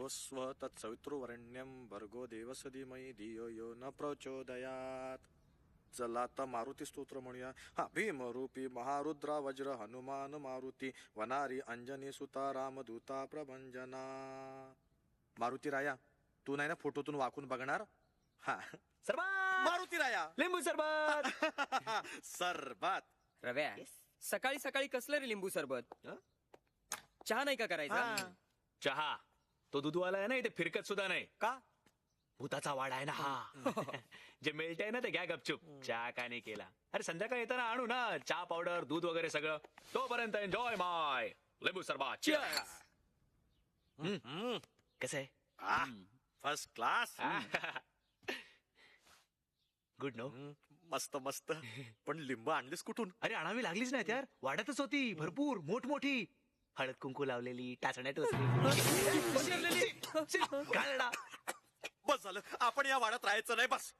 स्व तत्सवितृवरेण्यं भर्गो देवस्य धीमहि धियो यो न प्रचोदयात. चला आता मारुती स्तोत्र म्हणूया. हा, भीमरूपी महारुद्रा वज्र हनुमान मारुती वनारी अंजनी सुता रामदूता प्रभंजना. मारुती राया, तू नाही ना फोटोतून वाकून बघणार? हा, सरबत मारुती राया. लिंबू सरबत. सरबत. रव्या, सकाळी सकाळी कसलं रे लिंबू सरबत? चहा नाही का करायचा? चहा तो दुधवाला आहे ना, इथे फिरकत सुद्धा नाही. का? भूताचा वाडा आहे ना हा. जे मिळतंय ना ते घ्या गपचूप. चहा का नाही केला? अरे संध्याकाळी येताना आणू ना चहा पावडर दूध वगैरे सगळं. तोपर्यंत एन्जॉय माय लिंबू सरबत. Cheers. कसं आहे? First class. Good no. मस्त मस्त. पण लिंब आणलीस कुठून? अरे आणावी लागलीच नाही यार, वाड्यातच होती भरपूर मोठमोठी. हळद कुंकू लावलेली, टाचण्या टोचलेली. बस झालं, आपण या वाड्यात राहायचं नाही. बस.